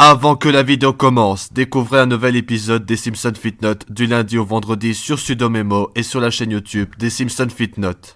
Avant que la vidéo commence, découvrez un nouvel épisode des Simpsons FitNote du lundi au vendredi sur Sudomemo et sur la chaîne YouTube des Simpsons FitNote.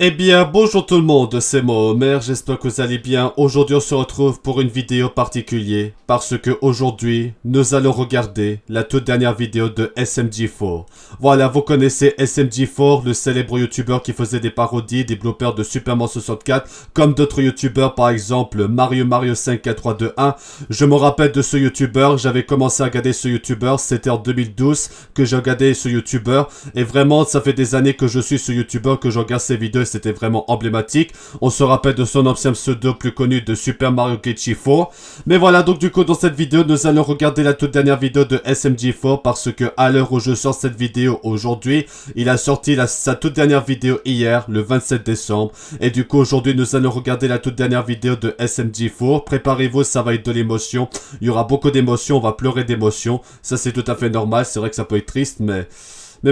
Eh bien, bonjour tout le monde, c'est moi Homer, j'espère que vous allez bien. Aujourd'hui, on se retrouve pour une vidéo particulière, parce que aujourd'hui, nous allons regarder la toute dernière vidéo de SMG4. Voilà, vous connaissez SMG4, le célèbre youtubeur qui faisait des parodies, des bloopers de Superman 64, comme d'autres youtubeurs, par exemple Mario 5 4 3 2 1. Je me rappelle de ce youtubeur, j'avais commencé à regarder ce youtubeur, c'était en 2012 que j'ai regardé ce youtubeur, et vraiment, ça fait des années que je suis ce youtubeur, que je regarde ses vidéos. C'était vraiment emblématique. On se rappelle de son ancien pseudo plus connu de Super Mario Keiichi 4. Mais voilà, donc du coup dans cette vidéo, nous allons regarder la toute dernière vidéo de SMG4 parce que à l'heure où je sors cette vidéo aujourd'hui, il a sorti sa toute dernière vidéo hier, le 27 décembre. Et du coup aujourd'hui, nous allons regarder la toute dernière vidéo de SMG4. Préparez-vous, ça va être de l'émotion. Il y aura beaucoup d'émotions, on va pleurer d'émotion. Ça c'est tout à fait normal, c'est vrai que ça peut être triste, mais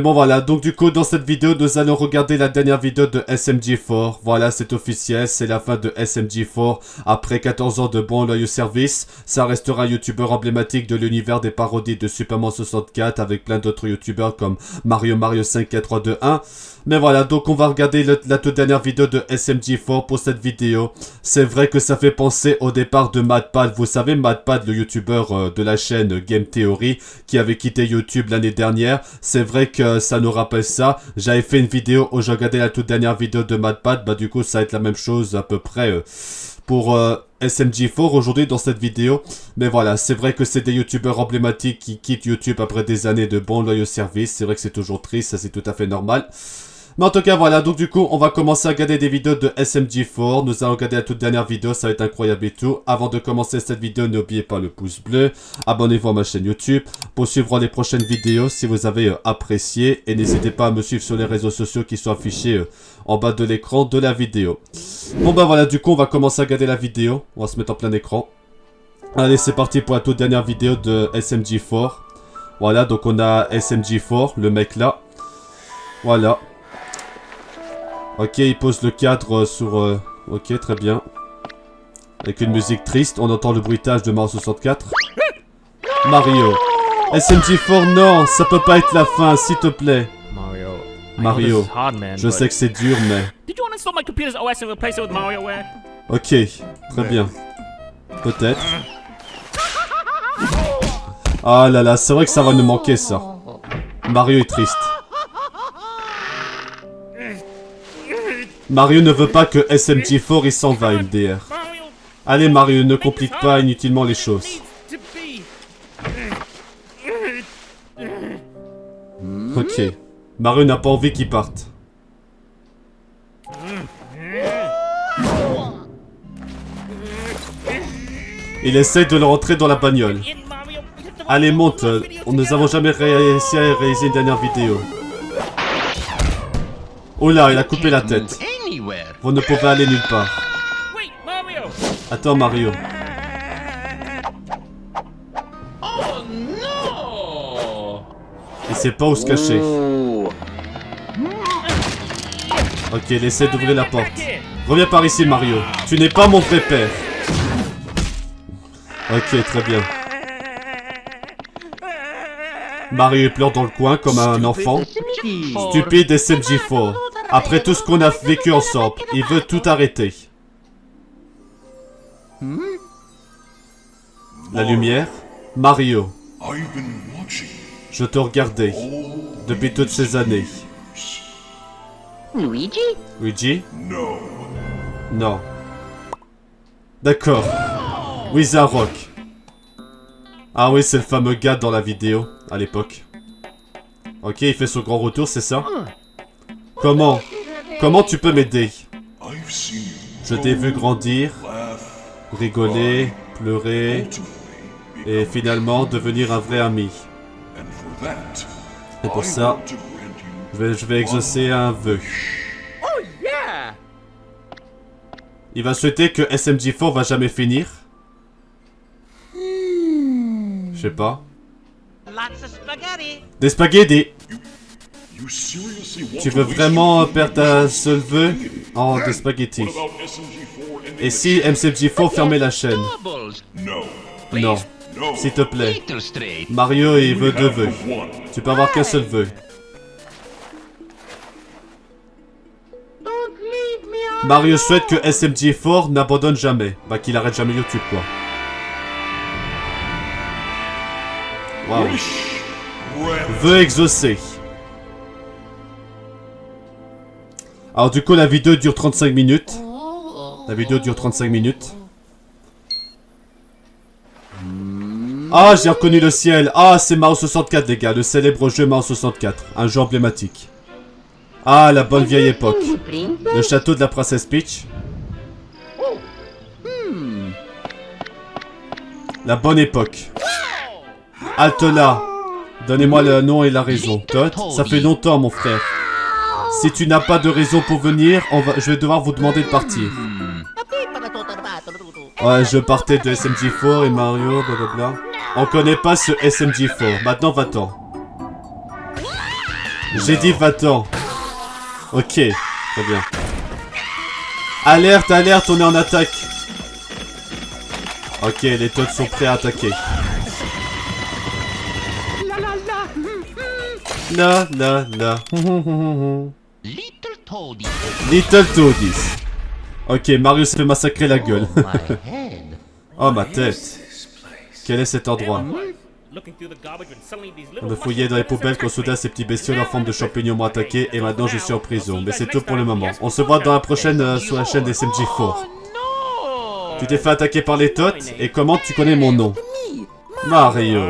bon voilà, donc du coup dans cette vidéo nous allons regarder la dernière vidéo de SMG4. Voilà, c'est officiel, c'est la fin de SMG4. Après 14 ans de bon loyal service, ça restera un youtubeur emblématique de l'univers des parodies de Superman 64 avec plein d'autres youtubeurs comme Mario 5 4 3 2 1. Mais voilà, donc on va regarder la toute dernière vidéo de SMG4 pour cette vidéo. C'est vrai que ça fait penser au départ de MadPad. Vous savez, MadPad, le youtubeur de la chaîne Game Theory, qui avait quitté YouTube l'année dernière. C'est vrai que ça nous rappelle ça. J'avais fait une vidéo où j'ai regardé la toute dernière vidéo de MadPad. Bah du coup, ça va être la même chose à peu près pour SMG4 aujourd'hui dans cette vidéo. Mais voilà, c'est vrai que c'est des youtubeurs emblématiques qui quittent YouTube après des années de bons loyaux services. C'est vrai que c'est toujours triste, ça c'est tout à fait normal. Mais en tout cas voilà, donc du coup on va commencer à regarder des vidéos de SMG4. Nous allons regarder la toute dernière vidéo, ça va être incroyable et tout. Avant de commencer cette vidéo, n'oubliez pas le pouce bleu. Abonnez-vous à ma chaîne YouTube pour suivre les prochaines vidéos si vous avez apprécié. Et n'hésitez pas à me suivre sur les réseaux sociaux qui sont affichés en bas de l'écran de la vidéo. Bon bah voilà, du coup on va commencer à regarder la vidéo. On va se mettre en plein écran. Allez, c'est parti pour la toute dernière vidéo de SMG4. Voilà, donc on a SMG4, le mec là. Voilà. Ok, il pose le cadre sur... Ok, très bien. Avec une musique triste, on entend le bruitage de Mario 64. Mario. SMG4, non, ça peut pas être la fin, s'il te plaît. Mario. Je sais que c'est dur, mais... Ok, très bien. Peut-être. Ah là là, c'est vrai que ça va nous manquer, ça. Mario est triste. Mario ne veut pas que SMG4 il s'en va, MDR. Allez Mario, ne complique pas inutilement les choses. Ok. Mario n'a pas envie qu'il parte. Il essaie de le rentrer dans la bagnole. Allez monte, nous avons jamais réussi à réaliser une dernière vidéo. Oh là, il a coupé la tête. Vous ne pouvez aller nulle part. Attends Mario. Il sait pas où se cacher. Ok, il essaie d'ouvrir la porte. Reviens par ici Mario. Tu n'es pas mon vrai père. Ok, très bien. Mario pleure dans le coin comme un enfant. Stupide SMG4. Après tout ce qu'on a vécu ensemble, il veut tout arrêter. La lumière. Mario. Je te regardais depuis toutes ces années. Luigi? Non. D'accord. Wizardrock. Ah oui, c'est le fameux gars dans la vidéo, à l'époque. Ok, il fait son grand retour, c'est ça? Comment? Comment tu peux m'aider? Je t'ai vu grandir, rigoler, pleurer, et finalement devenir un vrai ami. Et pour ça, je vais exaucer un vœu. Il va souhaiter que SMG4 va jamais finir. Je sais pas. Des spaghettis. Tu veux vraiment perdre ta seule vœu en des spaghettis? Et si SMG4 fermait la chaîne? Non. S'il te plaît. Mario, il veut 2 vœux. Tu peux avoir qu'un seul vœu. Mario souhaite que SMG4 n'abandonne jamais. Bah qu'il arrête jamais YouTube quoi. Waouh. Vœu exaucé. Alors du coup la vidéo dure 35 minutes. La vidéo dure 35 minutes. Ah, j'ai reconnu le ciel. Ah, c'est Mario 64 les gars, le célèbre jeu Mario 64. Un jeu emblématique. Ah, la bonne vieille époque. Le château de la princesse Peach. La bonne époque. Halte là. Donnez-moi le nom et la raison. Todd, ça fait longtemps mon frère. Si tu n'as pas de raison pour venir, je vais devoir vous demander de partir. Ouais, je partais de SMG4 et Mario, blablabla. On connaît pas ce SMG4. Maintenant, va-t'en. J'ai dit va-t'en. Ok, très bien. Alerte, alerte, on est en attaque. Ok, les Toads sont prêts à attaquer. La la la. Little Toadies. Ok, Mario s'est fait massacrer la gueule. Oh ma tête. Quel est cet endroit? On me fouillait dans les poubelles quand soudain ces petits bestioles en forme de champignons m'ont attaqué et maintenant je suis en prison. Mais c'est tout pour le moment. On se voit dans la prochaine sur la chaîne des SMG4. Tu t'es fait attaquer par les Toads et comment tu connais mon nom? Mario.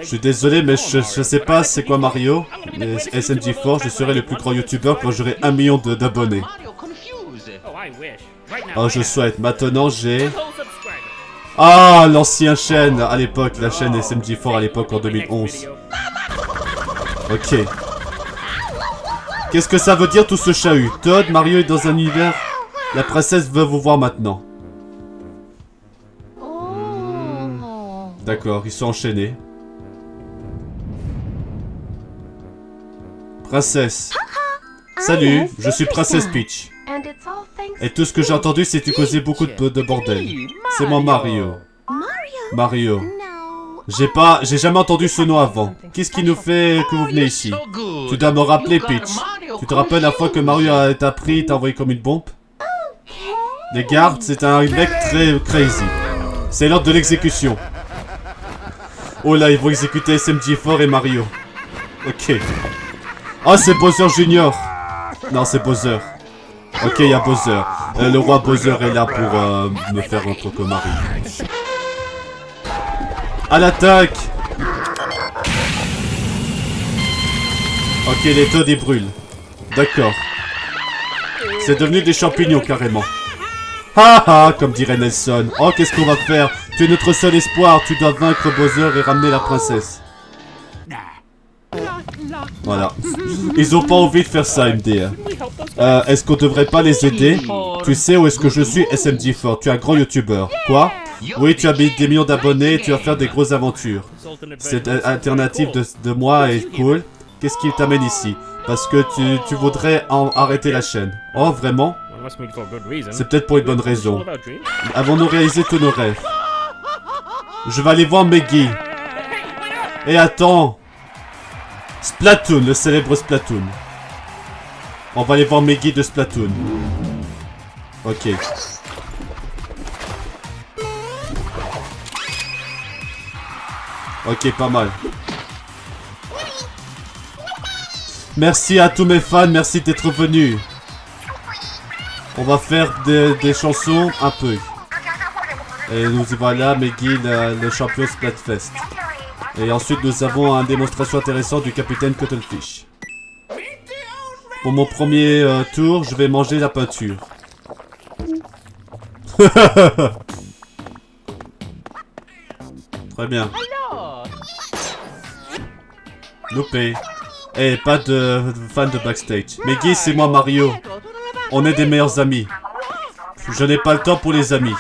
Je suis désolé mais je sais pas c'est quoi Mario. Mais SMG4, je serai le plus grand youtubeur quand j'aurai 1 million d'abonnés. Oh je souhaite. Maintenant j'ai... Ah, l'ancien chaîne à l'époque, la chaîne SMG4 à l'époque en 2011. Ok. Qu'est-ce que ça veut dire tout ce chahut? Todd, Mario est dans un univers. La princesse veut vous voir maintenant. D'accord, ils sont enchaînés. Princesse. Salut, je suis Princesse Peach. Et tout ce que j'ai entendu, c'est que tu causais beaucoup de bordel. C'est moi Mario. Mario. J'ai jamais entendu ce nom avant. Qu'est-ce qui nous fait que vous venez ici? Tu dois me rappeler, Peach. Tu te rappelles la fois que Mario t'a pris et t'a envoyé comme une bombe? Les gardes, c'est un mec très crazy. C'est l'ordre de l'exécution. Oh là, ils vont exécuter SMG4 et Mario. Ok. Oh, c'est Bowser Junior. Non, c'est Bowser. Ok, il y a Bowser. Le roi Bowser est là pour me faire rentrer comme Mario. À l'attaque! Ok, les Toads ils brûlent. D'accord. C'est devenu des champignons carrément. Ha ha, comme dirait Nelson. Oh, qu'est-ce qu'on va faire? Tu es notre seul espoir. Tu dois vaincre Bowser et ramener la princesse. Voilà. Ils ont pas envie de faire ça, MDR. Est-ce qu'on devrait pas les aider? Tu sais où est-ce que je suis, SMG4? Tu es un grand youtubeur. Quoi? Oui, tu as des millions d'abonnés et tu vas faire des grosses aventures. Cette alternative de moi est cool. Qu'est-ce qui t'amène ici? Parce que tu voudrais arrêter la chaîne. Oh, vraiment? C'est peut-être pour une bonne raison. Avons-nous réalisé tous nos rêves? Je vais aller voir Meggy. Et attends. Splatoon, le célèbre Splatoon. On va aller voir Meggy de Splatoon. Ok. Ok, pas mal. Merci à tous mes fans, merci d'être venus. On va faire des chansons un peu. Et nous y voilà, Meggy, le champion Splatfest. Et ensuite, nous avons une démonstration intéressante du capitaine Cuttlefish. Pour mon premier tour, je vais manger la peinture. Très bien. Loupé. Eh, pas de fan de backstage. Meggy, c'est moi Mario. On est des meilleurs amis. Je n'ai pas le temps pour les amis.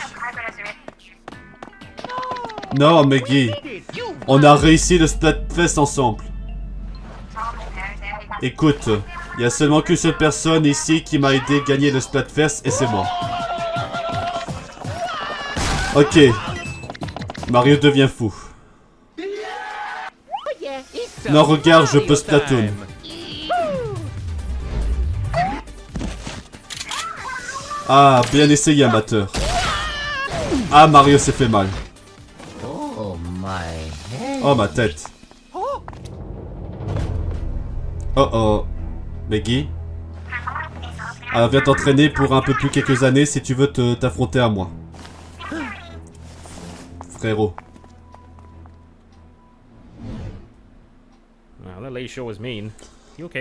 Non, Meggy. On a réussi le Splatfest ensemble. Écoute, il y a seulement qu'une seule personne ici qui m'a aidé à gagner le Splatfest et c'est moi. Ok. Mario devient fou. Non, regarde, je peux Splatoon. Ah, bien essayé, amateur. Ah, Mario s'est fait mal. Oh, ma tête. Oh oh. Meggy. Alors, viens t'entraîner pour un peu plus quelques années si tu veux t'affronter à moi. Frérot.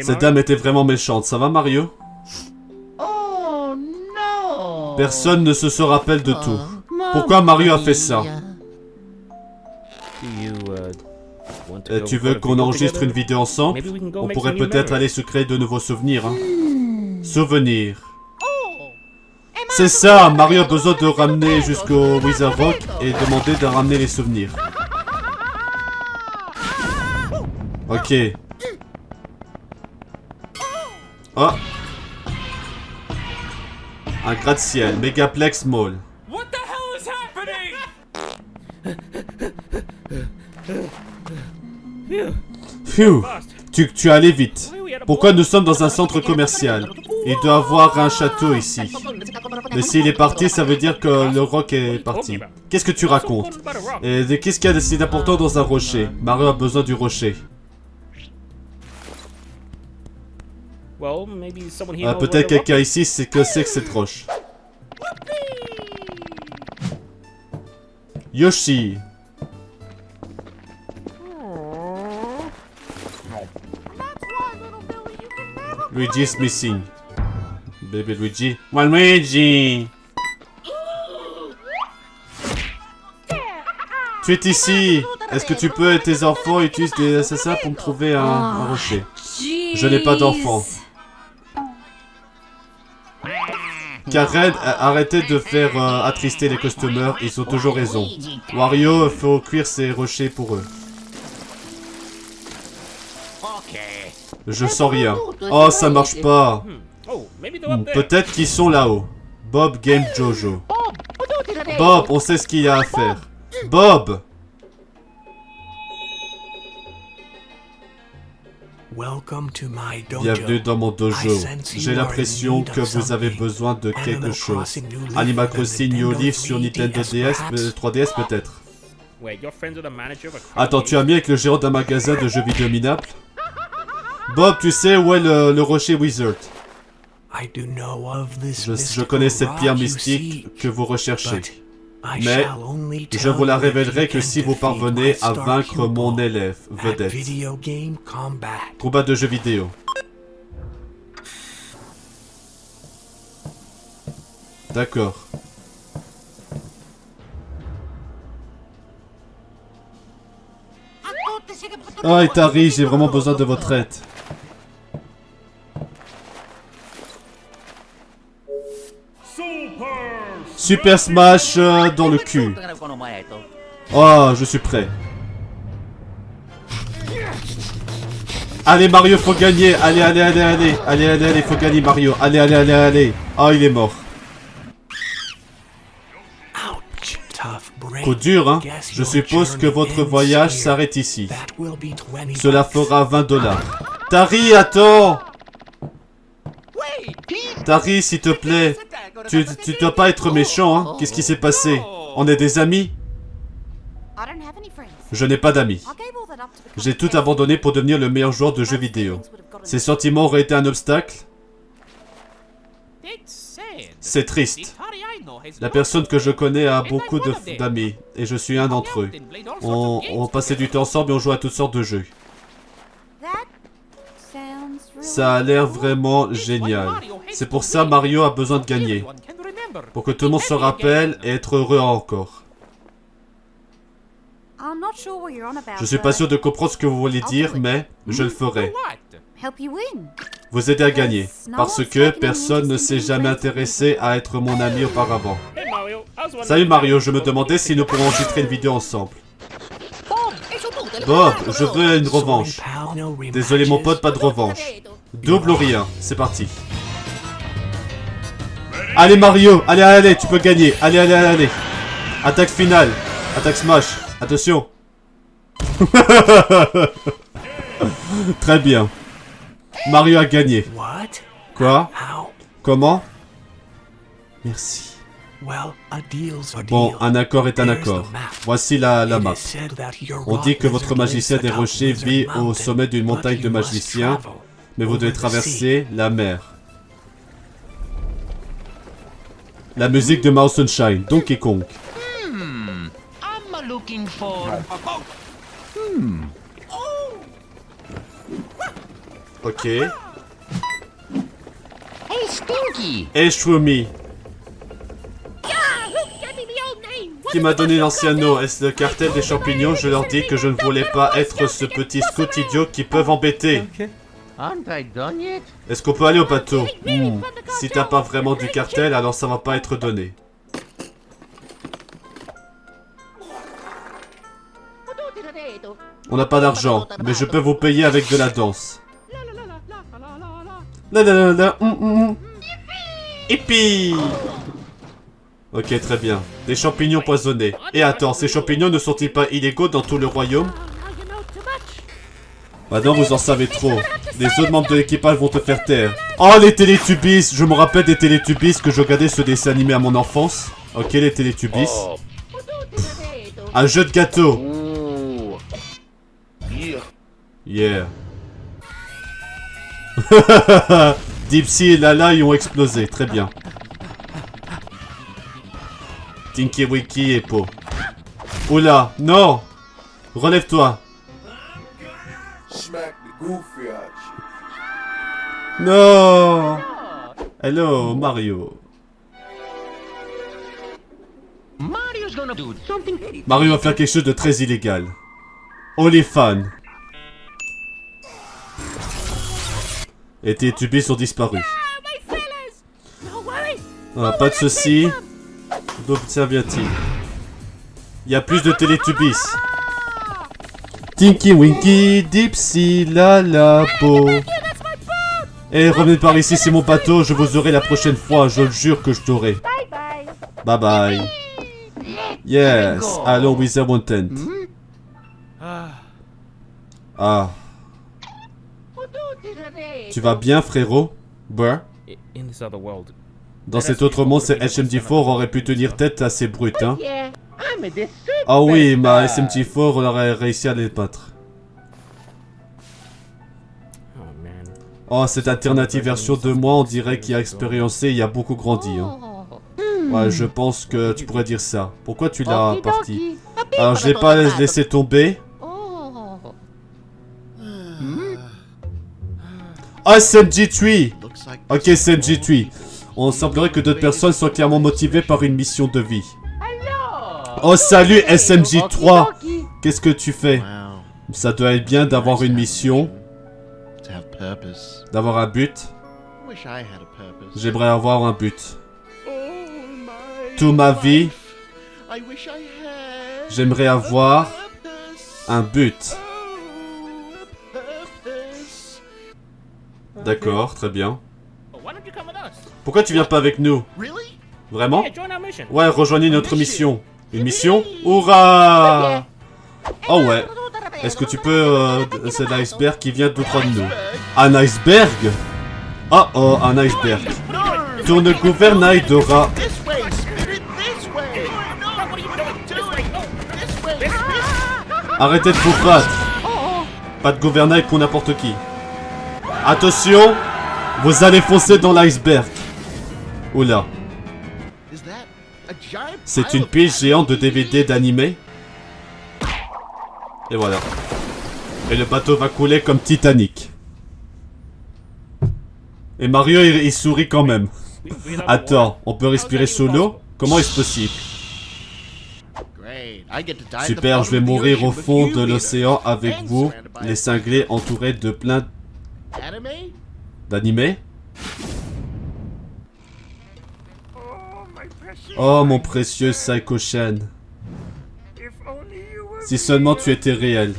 Cette dame était vraiment méchante. Ça va, Mario? Personne ne se rappelle de tout. Pourquoi Mario a fait ça? Tu veux qu'on enregistre une vidéo ensemble? On pourrait peut-être aller se créer de nouveaux souvenirs. Hein. Souvenirs. C'est ça, Mario a besoin de ramener jusqu'au Wizard Rock et demander de ramener les souvenirs. Ok. Oh. Un gratte-ciel, Megaplex Mall. Phew, tu es allé vite. Pourquoi nous sommes dans un centre commercial? Il doit y avoir un château ici. Mais s'il est parti, ça veut dire que le roc est parti. Qu'est-ce que tu racontes? Et qu'est-ce qu'il y a de si important dans un rocher? Mario a besoin du rocher. Peut-être quelqu'un ici sait que c'est que cette roche. Yoshi. Luigi is missing. Baby Luigi. Luigi. Tu es ici. Est-ce que tu peux et tes enfants utilisent des assassins pour me trouver un rocher? Je n'ai pas d'enfants. Karen, arrêtez de faire attrister les customers, ils ont toujours raison. Wario, faut cuire ses rochers pour eux. Je sens rien. Oh, ça marche pas. Peut-être qu'ils sont là-haut. Bob Game Jojo. Bob, on sait ce qu'il y a à faire. Bob! Bienvenue dans mon dojo. J'ai l'impression que vous avez besoin de quelque chose. Animal Crossing New Leaf sur Nintendo DS, 3DS peut-être. Attends, tu as mis avec le gérant d'un magasin de jeux vidéo minable? Bob, tu sais où est le rocher Wizard? Je connais cette pierre mystique que vous recherchez. Mais je vous la révélerai que si vous parvenez à vaincre mon élève vedette. Combat de jeux vidéo. D'accord. Oh, Itari, j'ai vraiment besoin de votre aide. Super Smash dans le cul. Oh, je suis prêt. Allez Mario, faut gagner. Allez, allez, allez, allez. Allez, allez, allez, faut gagner Mario. Allez, allez, allez, allez. Oh, il est mort. Coup dur, hein. Je suppose que votre voyage s'arrête ici. Cela fera 20 $. Tari, attends. Tari, s'il te plaît. Tu dois pas être méchant, hein. Qu'est-ce qui s'est passé? On est des amis? Je n'ai pas d'amis. J'ai tout abandonné pour devenir le meilleur joueur de jeux vidéo. Ces sentiments auraient été un obstacle? C'est triste. La personne que je connais a beaucoup d'amis, et je suis un d'entre eux. On passait du temps ensemble et on jouait à toutes sortes de jeux. Ça a l'air vraiment génial. C'est pour ça Mario a besoin de gagner. Pour que tout le monde se rappelle et être heureux encore. Je suis pas sûr de comprendre ce que vous voulez dire, mais je le ferai. Vous aider à gagner, parce que personne ne s'est jamais intéressé à être mon ami auparavant. Salut Mario, je me demandais si nous pourrons enregistrer une vidéo ensemble. Bob, je veux une revanche. Désolé mon pote, pas de revanche. Double ou rien, c'est parti. Allez Mario, allez, allez, tu peux gagner. Allez, allez, allez, allez. Attaque finale, attaque smash. Attention. Très bien. Mario a gagné. Quoi? Comment? Merci. Bon, un accord est un accord. Voici la map. On dit que votre magicien des rochers vit au sommet d'une montagne de magiciens, mais vous devez traverser la mer. La musique de Mouse Sunshine, Donkey Kong. Ok. Hey Shroomy. Qui m'a donné l'ancien nom? Est-ce le cartel des champignons? Je leur dis que je ne voulais pas être ce petit scout idiot qui peuvent embêter. Est-ce qu'on peut aller au bateau? Si t'as pas vraiment du cartel, alors ça va pas être donné. On n'a pas d'argent, mais je peux vous payer avec de la danse. La la la la, Hippie. Ok, très bien. Des champignons poisonnés. Et attends, ces champignons ne sont-ils pas illégaux dans tout le royaume? Maintenant, vous en savez trop. Les autres membres de l'équipage vont te faire taire. Oh, les Télétubbies! Je me rappelle des Télétubbies que je regardais ce dessin animé à mon enfance. Ok, les Télétubbies. Un jeu de gâteau. Yeah. Dipsy et Lala y ont explosé. Très bien. Tinky Winky et Po. Oula, non! Relève-toi. Non! Hello, Mario. Mario va faire quelque chose de très illégal. Oh les fans. Et tes tubis sont disparus. Ah, pas de soucis. D'où vient-il? Il y a plus de Télétubbies. Tinky Winky, Dipsy, Lala, Po. Et revenez par ici, c'est mon bateau. Je vous aurai la prochaine fois. Je le jure que je t'aurai. Bye bye. Yes, allons Wither Mountain. Ah. Tu vas bien, frérot? Bruh. Dans cet autre monde, ce SMG4 aurait pu tenir tête à ces brutes, hein? Ah oui, ma SMG4 aurait réussi à les battre. Oh, cette alternative version de moi, on dirait qu'il a expériencé, il a beaucoup grandi, hein. Ouais, je pense que tu pourrais dire ça. Pourquoi tu l'as parti? Alors, je l'ai pas laissé tomber. Ah, SMG3! Ok, SMG3. On semblerait que d'autres personnes sont clairement motivées par une mission de vie. Oh, salut SMG3! Qu'est-ce que tu fais? Ça doit être bien d'avoir une mission. D'avoir un but. J'aimerais avoir un but. Toute ma vie, j'aimerais avoir un but. D'accord, très bien. Pourquoi tu viens pas avec nous? Vraiment? Ouais, rejoignez notre mission. Une mission? Hurrah! Oh ouais. Est-ce que tu peux... c'est l'iceberg qui vient tout droit de nous. Un iceberg? Oh oh, un iceberg. Tourne gouvernail de rat. Arrêtez de vous battre. Pas de gouvernail pour n'importe qui. Attention, vous allez foncer dans l'iceberg. Oula. C'est une pile géante de DVD d'animé. Et voilà. Et le bateau va couler comme Titanic. Et Mario, il sourit quand même. Attends, on peut respirer sous l'eau? Comment est-ce possible? Super, je vais mourir au fond de l'océan avec vous, les cinglés entourés de plein d'animés. Oh mon précieux Psycho Shen. Si seulement tu étais réel.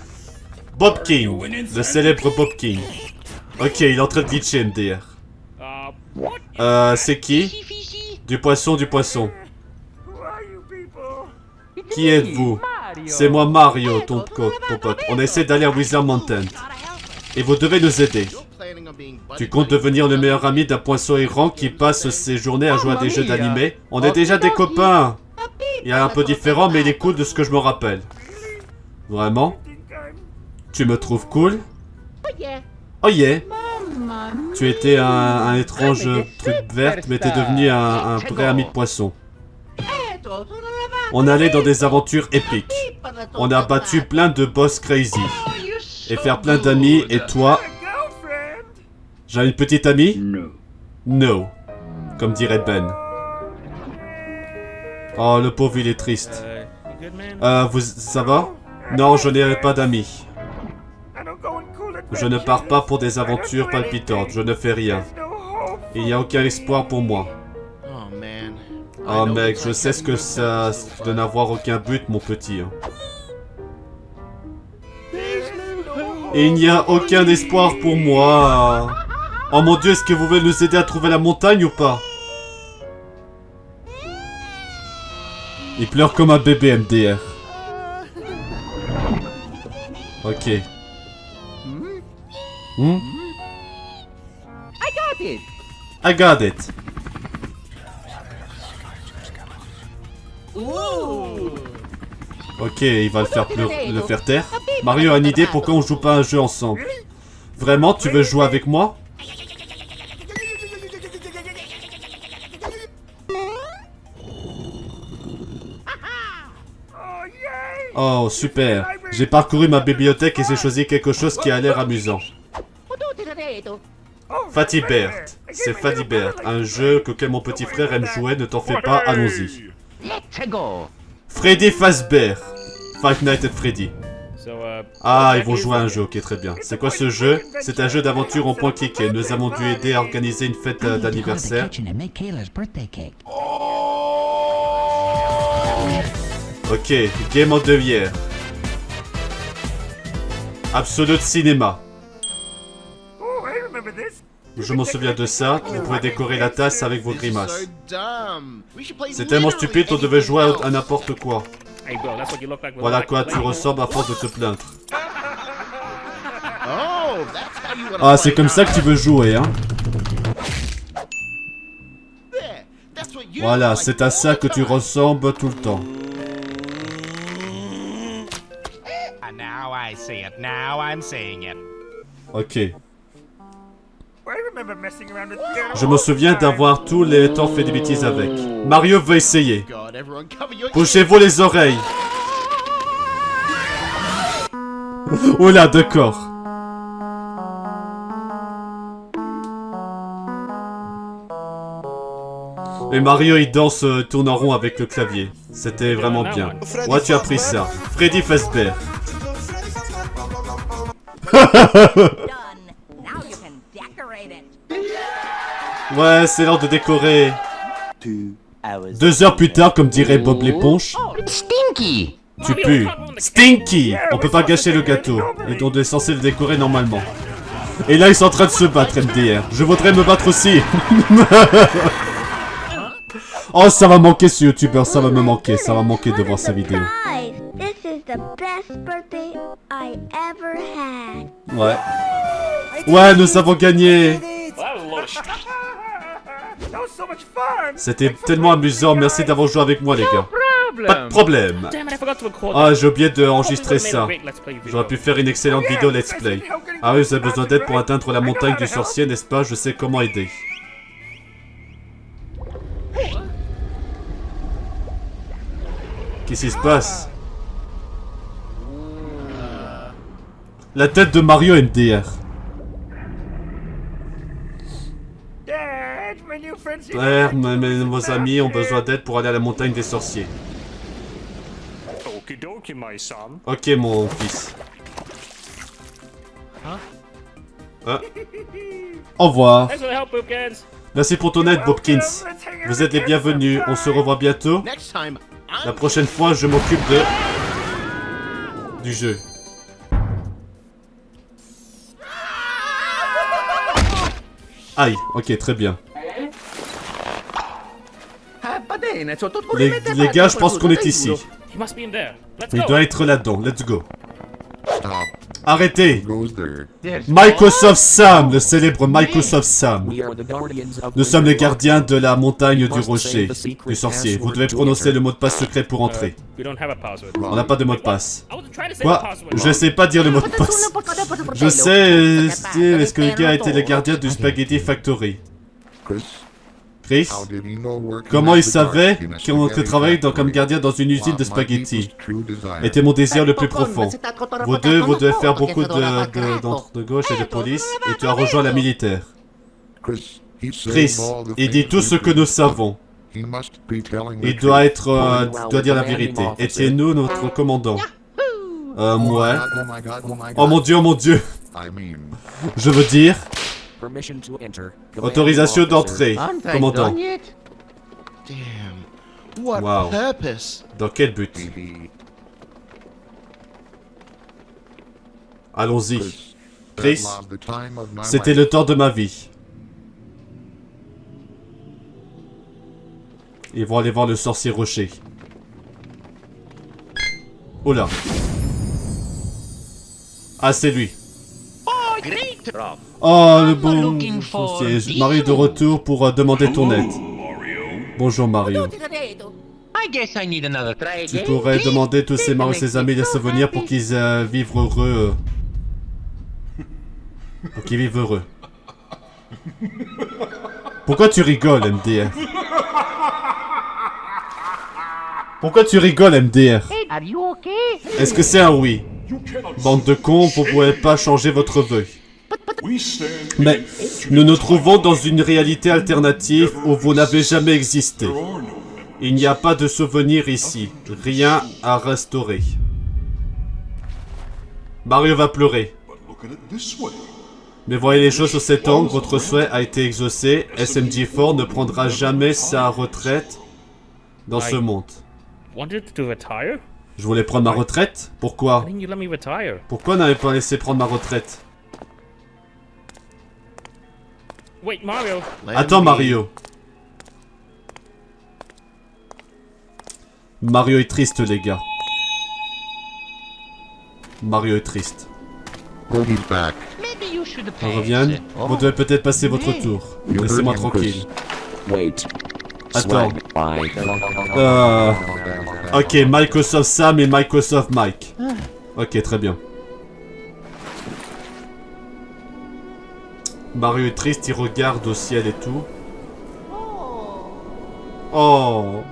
Bob King, le célèbre Bob King. Ok, il est en train de glitcher MDR. C'est qui? Du poisson, du poisson. Qui êtes-vous? C'est moi Mario, ton pote. On essaie d'aller à Wizard Mountain. Et vous devez nous aider. Tu comptes devenir le meilleur ami d'un poisson errant qui passe ses journées à jouer à des jeux d'animé? On est déjà des copains. Il est un peu différent, mais il est cool de ce que je me rappelle. Vraiment? Tu me trouves cool? Oh yeah! Tu étais un étrange truc vert, mais t'es devenu un vrai ami de poisson. On allait dans des aventures épiques. On a battu plein de boss crazy. Et faire plein d'amis, et toi... J'ai une petite amie? No. Comme dirait Ben. Oh, le pauvre, il est triste. Ça va? Non, je n'ai pas d'amis. Je ne pars pas pour des aventures palpitantes, je ne fais rien. Il n'y a aucun espoir pour moi. Oh mec, je sais ce que ça... de n'avoir aucun but, mon petit. Et il n'y a aucun espoir pour moi. Oh mon dieu, est-ce que vous voulez nous aider à trouver la montagne ou pas? Il pleure comme un bébé MDR. Ok. I got it. Ok, il va le faire taire. Mario a une idée, pourquoi on joue pas un jeu ensemble? Vraiment, tu veux jouer avec moi? Oh, super. J'ai parcouru ma bibliothèque et j'ai choisi quelque chose qui a l'air amusant. Fatibert. C'est Fatibert, un jeu auquel mon petit frère aime jouer, ne t'en fais pas, allons-y. Freddy Fazbear. Five Nights at Freddy. Ah, ils vont jouer à un jeu, ok, très bien. C'est quoi ce jeu? C'est un jeu d'aventure en point cliqué. Nous avons dû aider à organiser une fête d'anniversaire. Ok, Game of the Year. Absolute Cinéma. Je m'en souviens de ça, vous pouvez décorer la tasse avec vos grimaces. C'est tellement stupide, on devait jouer à n'importe quoi. Voilà quoi, tu ressembles à force de te plaindre. Ah, c'est comme ça que tu veux jouer, hein? Voilà, c'est à ça que tu ressembles tout le temps. Ok. Je me souviens d'avoir tous les temps fait des bêtises avec. Mario veut essayer. Bouchez-vous les oreilles. Oh là, d'accord. Et Mario il danse, tourne en rond avec le clavier. C'était vraiment bien. Moi tu as pris ça. Freddy Fazbear. Ouais, c'est l'heure de décorer. 2 heures plus tard, comme dirait Bob l'éponge. Stinky! Tu pues. Stinky! On peut pas gâcher le gâteau. Et on est censé le décorer normalement. Et là, ils sont en train de se battre, MDR. Je voudrais me battre aussi. Oh, ça va manquer ce youtubeur, ça va me manquer. Ça va manquer de voir sa vidéo. Ouais. Ouais, nous avons gagné. C'était tellement amusant, merci d'avoir joué avec moi les gars. Pas de problème. Ah, j'ai oublié d'enregistrer ça. J'aurais pu faire une excellente vidéo let's play. Ah oui, vous avez besoin d'aide pour atteindre la montagne du sorcier, n'est-ce pas? Je sais comment aider. Qu'est-ce qui se passe? La tête de Mario MDR. Père, mes nouveaux amis ont besoin d'aide pour aller à la montagne des sorciers. Ok, mon fils. Au revoir. Merci pour ton aide, Bobkins. Vous êtes les bienvenus. On se revoit bientôt. La prochaine fois, je m'occupe du jeu. Aïe, ok, très bien. Les gars, je pense qu'on est ici. He must be in there. Let's Il go. doit être là-dedans, let's go. Stop. Arrêtez! Who goes there? Microsoft Sam, le célébre Microsoft Sam. We are the guardians of Nous sommes les gardiens de la montagne du Must rocher, say the secret du sorcier. Vous password devez to prononcer enter. le mot de passe secret pour entrer. We don't have a password. On n'a pas de mot de passe. I wasn't trying to say the Quoi? password. Je sais pas dire le mot de passe. Je sais, est-ce que le gars a été le gardien du Spaghetti Factory? Chris, Chris? how did he know working Comment as il the savait guard in a qu'on spaghetti travaillait comme factory gardien dans une usine de was my spaghetti? deepest true desire. Était mon désir le plus profond. Vous devez faire beaucoup d'entre de gauche et de police, et tu as rejoint la militaire. Chris, he said Chris, all the il dit things tout ce we que nous do. savons. He must be telling the Il doit truth. être, doit dire la vérité. Étiez-nous notre commandant? Ouais. Oh my God, oh my God, oh my Oh mon God. dieu, oh mon dieu. I mean, Je veux dire, Permission to enter. autorisation Commanding officer. d'entrée. Aren't I Commandant. done yet? Damn. What Wow. purpose? Dans quel but? maybe Allons-y. Chris, that Chris, was the time of my c'était life. le temps de ma vie. Ils vont aller voir le sorcier rocher. Oh là. Ah, c'est lui. Oh, le bon sorcier. Mario est de retour pour demander ton aide. Bonjour Mario. I guess I need another try Tu again. pourrais demander tous ces Mario et ses amis des souvenirs pour qu'ils vivent heureux. Pour qu'ils vivent heureux. Pourquoi tu rigoles, MDR? Pourquoi tu rigoles, MDR? Are you okay? Est-ce que c'est un oui? Bande de cons, vous pouvez pas changer votre vœu. Mais nous nous trouvons dans une réalité alternative où vous n'avez jamais existé. Il n'y a pas de souvenirs ici. Rien à restaurer. Mario va pleurer. Mais voyez les choses sous cet angle, votre souhait a été exaucé. SMG4 ne prendra jamais sa retraite dans ce monde. Wanted to retire? Je voulais prendre ma retraite? Pourquoi? Why didn't you let me retire? Pourquoi n'avez pas laissé prendre ma retraite? Wait, Mario. Attends Mario. Mario est triste les gars. Mario est triste. Oh, he's back. Maybe you should On pass. revient. Vous devez peut-être passer votre Oui. tour. You Laissez-moi heard him, tranquille. Wait. Attends. Swag by. Ok, Microsoft Sam et Microsoft Mike. Ok, très bien. Mario est triste, il regarde au ciel et tout. Oh.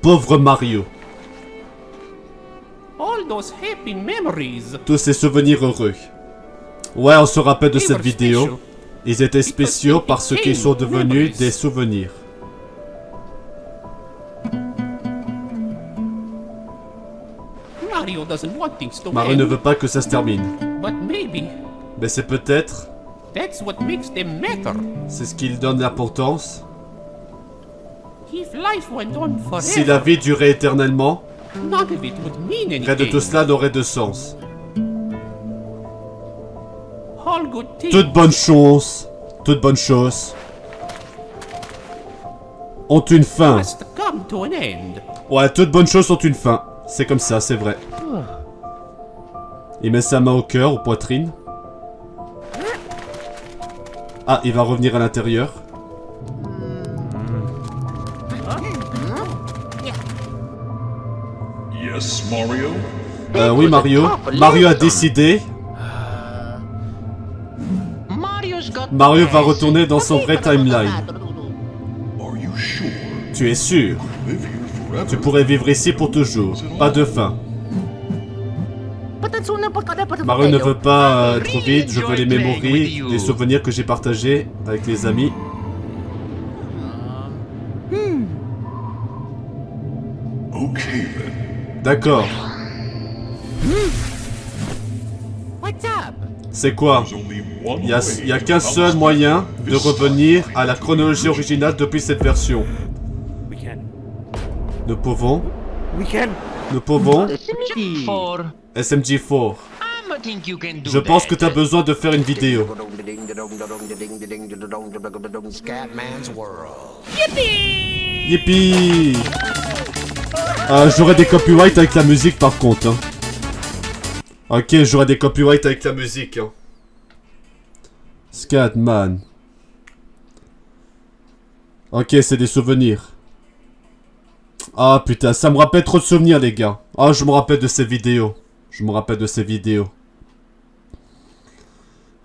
Pauvre Mario. All those happy memories. Tous ces souvenirs heureux. Ouais, on se rappelle de cette vidéo. Ils étaient spéciaux parce qu'ils sont devenus des souvenirs. Mario doesn't want things to Mario ne veut pas que ça se termine. But maybe Mais c'est peut-être, that's what makes them matter. c'est ce qui donne l'importance. If life went on forever, Si la vie durait éternellement, none of it would mean anything. rien de tout cela n'aurait de sens. All good things Toutes bonnes choses ont une fin. must come to an end. Ouais, toutes bonnes choses ont une fin. C'est comme ça, c'est vrai. Il met sa main au cœur, aux poitrines. Ah, il va revenir à l'intérieur. Yes, Mario? Oui, Mario. Mario a décidé. Mario's got Mario va retourner dans son vrai timeline. Are you sure? Tu es sûr? Live here forever? Tu pourrais vivre ici pour toujours. Pas de fin. Mario ne veut pas être vide. Je veux les mémories, les souvenirs que j'ai partagés avec les amis. Okay then. D'accord. What's up? C'est quoi? There's only one Il way y a to qu'un balance seul moyen this de cycle. revenir à la chronologie originale depuis cette version. We can. Nous pouvons. We can. Nous pouvons. For SMG4. I think you can do Je pense que that. t'as besoin de faire une vidéo. Scatman's World. Yippee! J'aurai des copyrights avec la musique par contre. Hein. Ok, j'aurai des copyrights avec la musique. Hein. Scatman. Ok, c'est des souvenirs. Ah putain, ça me rappelle trop de souvenirs les gars. Ah, je me rappelle de ces vidéos. Je me rappelle de ces vidéos.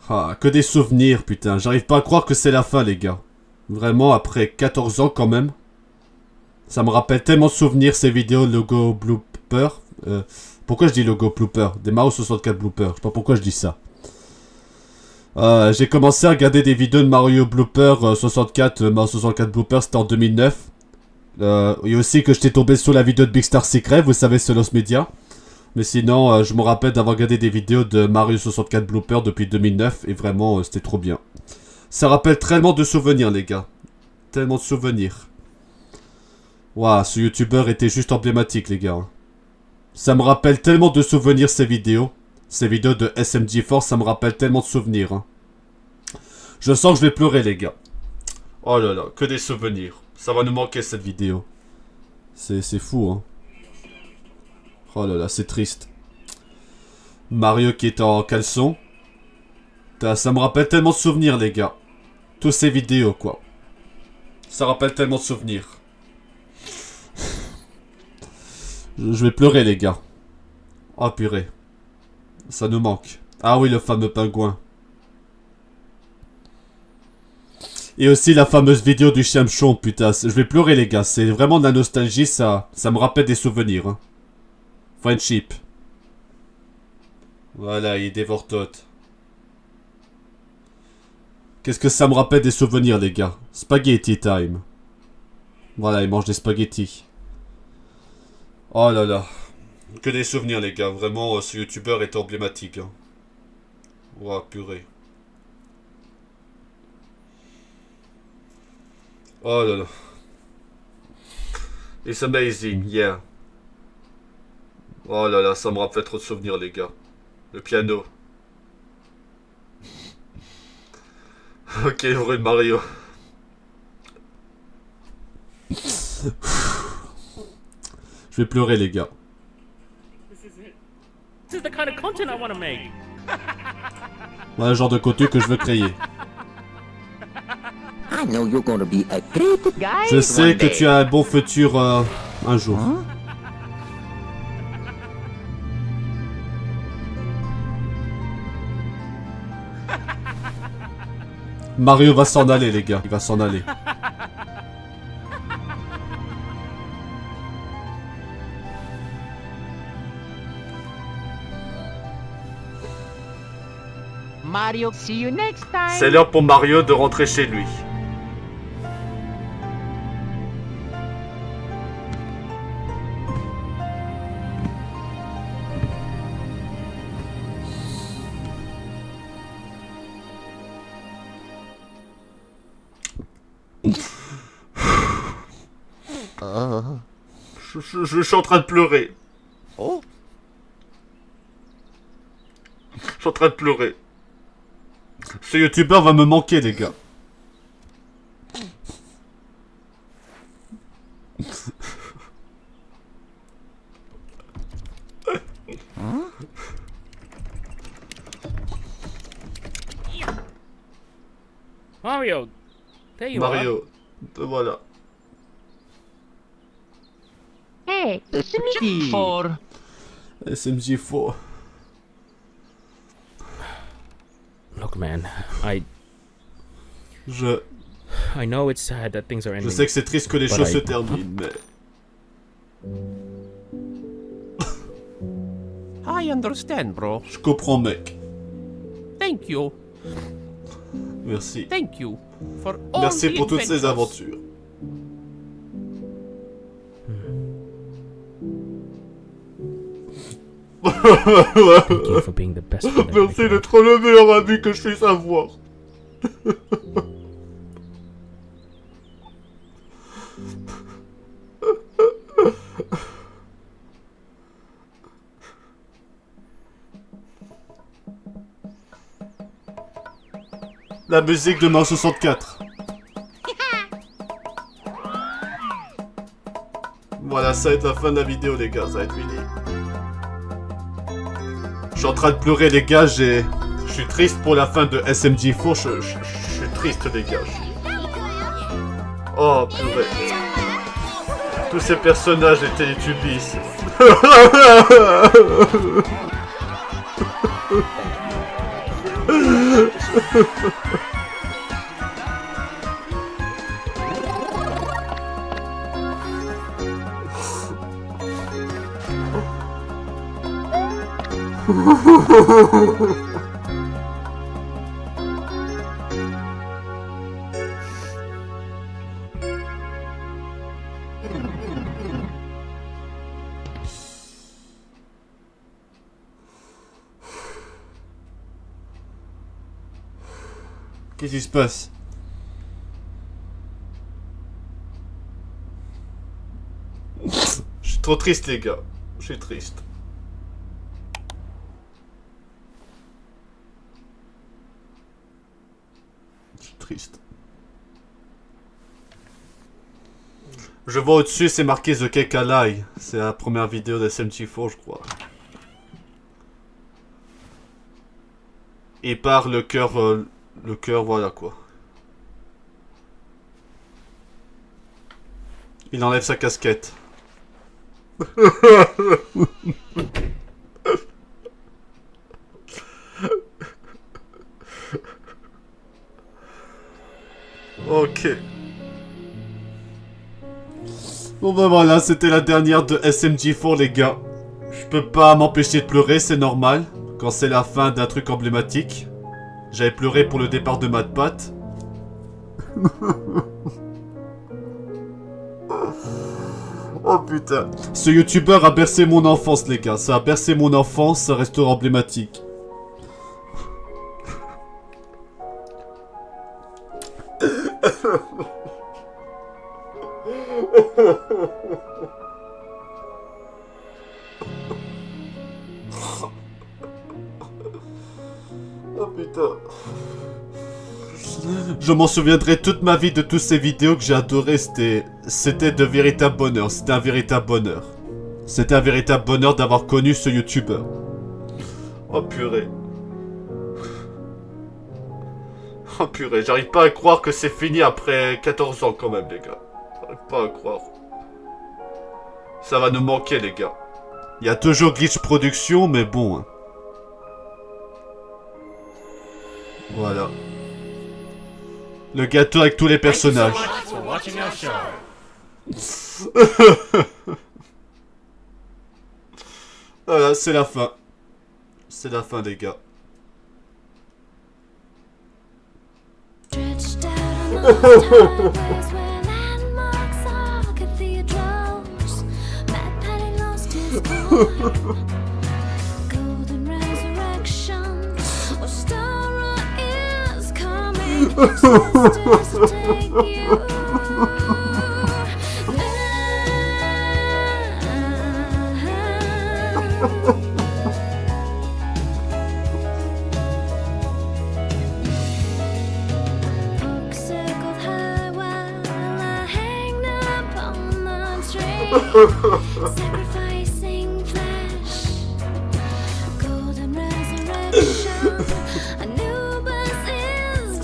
Ah, que des souvenirs putain. J'arrive pas à croire que c'est la fin les gars. Vraiment, après 14 ans quand même. Ça me rappelle tellement de souvenirs ces vidéos logo blooper. Pourquoi je dis logo blooper? Des Mario 64 blooper. Je sais pas pourquoi je dis ça. J'ai commencé à regarder des vidéos de Mario Blooper 64. Mario 64 Blooper c'était en 2009. Et aussi que j'étais tombé sur la vidéo de Big Star Secret, vous savez, sur Los Media. Mais sinon, je me rappelle d'avoir regardé des vidéos de Mario 64 Blooper depuis 2009. Et vraiment, c'était trop bien. Ça rappelle tellement de souvenirs, les gars. Tellement de souvenirs. Waouh, ce youtubeur était juste emblématique, les gars. Ça me rappelle tellement de souvenirs, ces vidéos. Ces vidéos de SMG Force, ça me rappelle tellement de souvenirs. Hein. Je sens que je vais pleurer, les gars. Oh là là, que des souvenirs. Ça va nous manquer, cette vidéo. C'est fou, hein. Oh là là, c'est triste. Mario qui est en caleçon. Ça me rappelle tellement de souvenirs, les gars. Toutes ces vidéos, quoi. Ça rappelle tellement de souvenirs. Je vais pleurer, les gars. Oh, purée. Ça nous manque. Ah oui, le fameux pingouin. Et aussi la fameuse vidéo du Champion, putain. Je vais pleurer, les gars. C'est vraiment de la nostalgie, ça me rappelle des souvenirs. Hein. Friendship. Voilà, il dévore tout. Qu'est-ce que ça me rappelle des souvenirs, les gars? Spaghetti time. Voilà, il mange des spaghettis. Oh là là. Que des souvenirs, les gars. Vraiment, ce youtubeur est emblématique. Hein. Ouah, purée. Oh là là. It's amazing, yeah. Oh là là, ça me rappelle trop de souvenirs, les gars. Le piano. Ok, vrai Mario. Je vais pleurer, les gars. This is the kind of content I want to make. Voilà le genre de contenu que je veux créer. I know you're gonna be a great guy. Je sais que tu as un bon futur un jour. Huh? Mario va s'en aller, les gars. Il va s'en aller. Mario, see you next time. C'est l'heure pour Mario de rentrer chez lui. Je suis en train de pleurer. Oh, Je suis en train de pleurer. Ce youtubeur va me manquer, les gars. Mario, there you are. Mario, voilà. Hey, SMG. For SMG4. Look, man, Je I know it's sad that things are ending. sais que c'est triste que les But choses I- se terminent, mais... I understand, bro. Je comprends, mec. Thank you. Merci. Thank you for all Merci the pour toutes ces adventures. aventures. Thank you for being the best friend I Merci ever had. d'être le meilleur ami que je puisse avoir. La musique de Mario 64. Voilà, ça va être la fin de la vidéo, les gars. Ça va être fini. Je suis en train de pleurer, les gars. Je suis triste pour la fin de SMG4. Je suis triste, les gars. Oh, purée. Tous ces personnages étaient les tubis. Qu'est-ce qui se passe? Je suis trop triste, les gars. Je suis triste. Je suis triste. Je vois au-dessus, c'est marqué The Cake Alive. C'est la première vidéo de SMG4, je crois. Et par le cœur, voilà quoi. Il enlève sa casquette. Ok. Bon ben voilà, c'était la dernière de SMG4, les gars. Je peux pas m'empêcher de pleurer, c'est normal. Quand c'est la fin d'un truc emblématique. J'avais pleuré pour le départ de MatPat. Oh putain. Ce youtubeur a bercé mon enfance, les gars. Ça a bercé mon enfance, ça restera emblématique. Oh putain. Je m'en souviendrai toute ma vie de toutes ces vidéos que j'ai adorées. C'était de véritable bonheur. C'était un véritable bonheur. C'était un véritable bonheur d'avoir connu ce youtubeur. Oh purée. Oh purée, j'arrive pas à croire que c'est fini après 14 ans quand même, les gars. J'arrive pas à croire. Ça va nous manquer, les gars. Il y a toujours Glitch Production, mais bon. Hein. Voilà. Le gâteau avec tous les personnages. Voilà, c'est la fin. C'est la fin, les gars. Sacrificing flesh, golden resurrection. A new bus is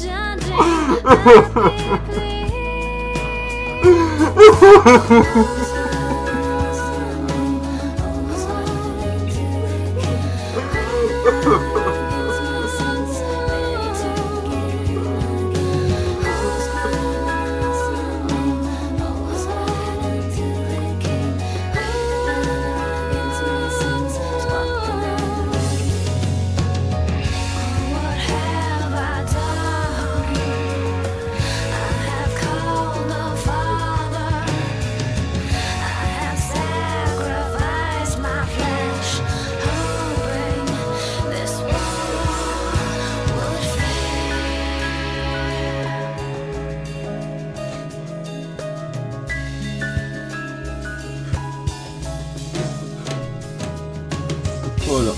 Voilà.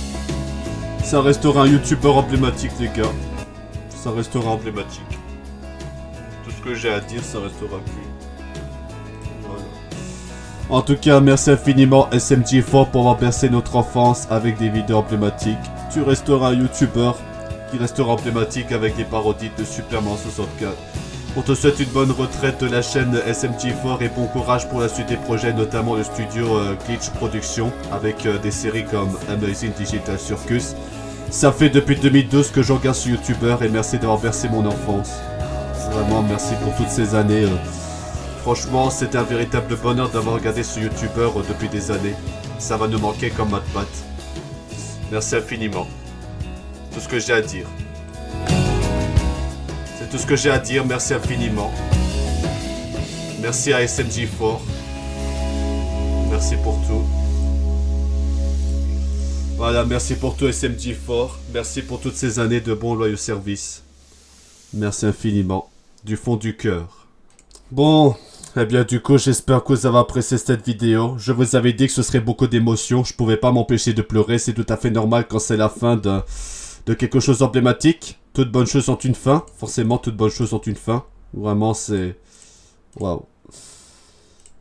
Ça restera un youtubeur emblématique, les gars. Ça restera emblématique. Tout ce que j'ai à dire, ça restera plus. Voilà. En tout cas, merci infiniment SMG4 pour avoir bercé notre enfance avec des vidéos emblématiques. Tu resteras un YouTuber qui restera emblématique avec des parodies de Super Mario 64. On te souhaite une bonne retraite de la chaîne SMG4 et bon courage pour la suite des projets, notamment le studio Glitch Production avec des séries comme Amazing Digital Circus. Ça fait depuis 2012 que je regarde ce YouTuber et merci d'avoir bercé mon enfance. Vraiment, merci pour toutes ces années. Franchement, c'était un véritable bonheur d'avoir regardé ce YouTuber depuis des années. Ça va nous manquer comme ma patte. Merci infiniment. Tout ce que j'ai à dire. C'est tout ce que j'ai à dire, merci infiniment. Merci à SMG4. Merci pour tout. Voilà, merci pour tout SMG4. Merci pour toutes ces années de bons loyaux services. Merci infiniment. Du fond du cœur. Bon, eh bien du coup, j'espère que vous avez apprécié cette vidéo. Je vous avais dit que ce serait beaucoup d'émotions. Je pouvais pas m'empêcher de pleurer. C'est tout à fait normal quand c'est la fin de quelque chose d'emblématique. Toutes bonnes choses ont une fin. Forcément, toutes bonnes choses ont une fin. Vraiment, c'est... Waouh.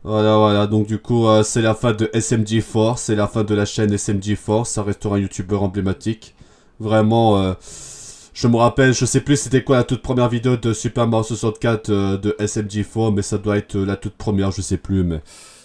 Voilà. Donc du coup, c'est la fin de SMG4. C'est la fin de la chaîne SMG4. Ça restera un YouTuber emblématique. Vraiment, je me rappelle, je sais plus c'était quoi la toute première vidéo de Super Mario 64 de SMG4. Mais ça doit être la toute première, je sais plus. Mais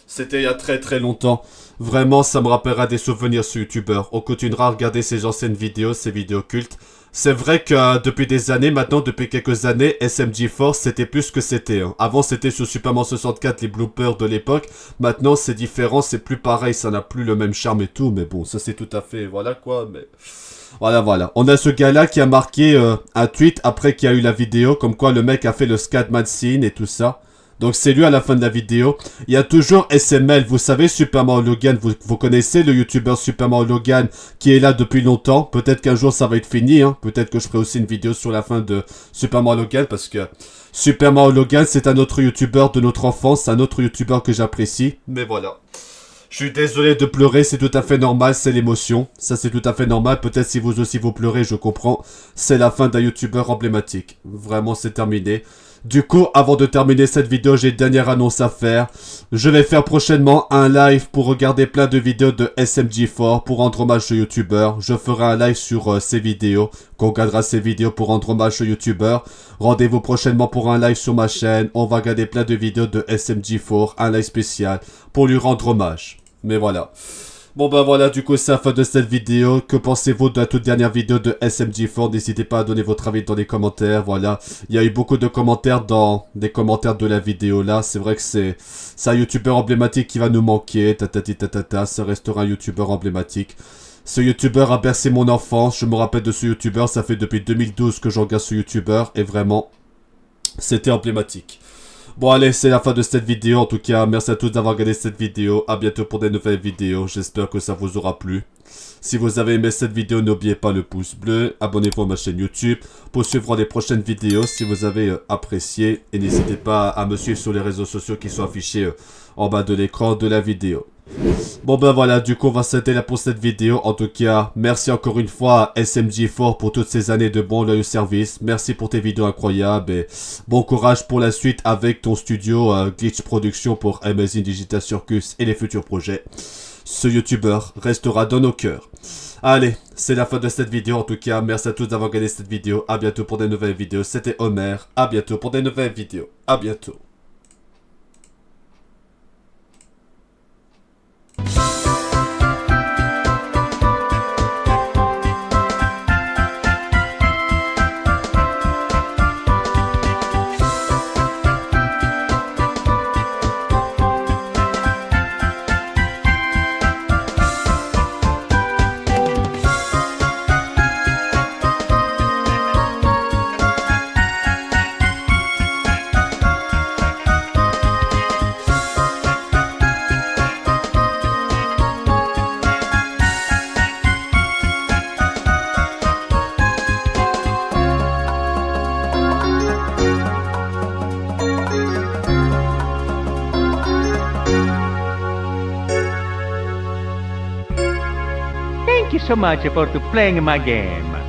c'était il y a très très longtemps. Vraiment, ça me rappellera des souvenirs ce YouTuber. On continuera à regarder ses anciennes vidéos, ses vidéos cultes. C'est vrai que depuis des années, maintenant, depuis quelques années, SMG4, c'était plus ce que c'était. Hein. Avant, c'était sur Super Mario 64, les bloopers de l'époque. Maintenant, c'est différent, c'est plus pareil, ça n'a plus le même charme et tout. Mais bon, ça c'est tout à fait... Voilà quoi, mais... Voilà. On a ce gars-là qui a marqué un tweet après qu'il y a eu la vidéo, comme quoi le mec a fait le Scatman scene et tout ça. Donc c'est lui à la fin de la vidéo. Il y a toujours SML, vous savez, Super Mario Logan, vous connaissez le YouTuber Super Mario Logan qui est là depuis longtemps. Peut-être qu'un jour ça va être fini, hein. Peut-être que je ferai aussi une vidéo sur la fin de Super Mario Logan parce que Super Mario Logan c'est un autre YouTuber de notre enfance, un autre YouTuber que j'apprécie. Mais voilà. Je suis désolé de pleurer, c'est tout à fait normal, c'est l'émotion. Ça c'est tout à fait normal, peut-être si vous aussi vous pleurez, je comprends. C'est la fin d'un YouTuber emblématique. Vraiment c'est terminé. Du coup, avant de terminer cette vidéo, j'ai une dernière annonce à faire. Je vais faire prochainement un live pour regarder plein de vidéos de SMG4 pour rendre hommage au YouTuber. Je ferai un live sur ces vidéos, qu'on regardera ces vidéos pour rendre hommage au YouTuber. Rendez-vous prochainement pour un live sur ma chaîne. On va regarder plein de vidéos de SMG4, un live spécial pour lui rendre hommage. Mais voilà. Bon ben voilà, du coup c'est la fin de cette vidéo. Que pensez-vous de la toute dernière vidéo de SMG4? N'hésitez pas à donner votre avis dans les commentaires, voilà. Il y a eu beaucoup de commentaires dans des commentaires de la vidéo là. C'est vrai que c'est un YouTuber emblématique qui va nous manquer. Ça restera un YouTuber emblématique. Ce YouTuber a bercé mon enfance. Je me rappelle de ce YouTuber, ça fait depuis 2012 que je regarde ce YouTuber. Et vraiment, c'était emblématique. Bon allez, c'est la fin de cette vidéo. En tout cas, merci à tous d'avoir regardé cette vidéo. A bientôt pour des nouvelles vidéos. J'espère que ça vous aura plu. Si vous avez aimé cette vidéo, n'oubliez pas le pouce bleu. Abonnez-vous à ma chaîne YouTube pour suivre les prochaines vidéos si vous avez apprécié. Et n'hésitez pas à me suivre sur les réseaux sociaux qui sont affichés en bas de l'écran de la vidéo. Bon ben voilà, du coup on va s'arrêter là pour cette vidéo. En tout cas, merci encore une fois à SMG4 pour toutes ces années de bons loyaux services. Merci pour tes vidéos incroyables et bon courage pour la suite avec ton studio Glitch Production pour Amazing Digital Circus et les futurs projets. Ce YouTuber restera dans nos cœurs. Allez, c'est la fin de cette vidéo. En tout cas, merci à tous d'avoir regardé cette vidéo. A bientôt pour de nouvelles vidéos. C'était Homer. A bientôt pour de nouvelles vidéos. A bientôt. Thank you so much for playing my game.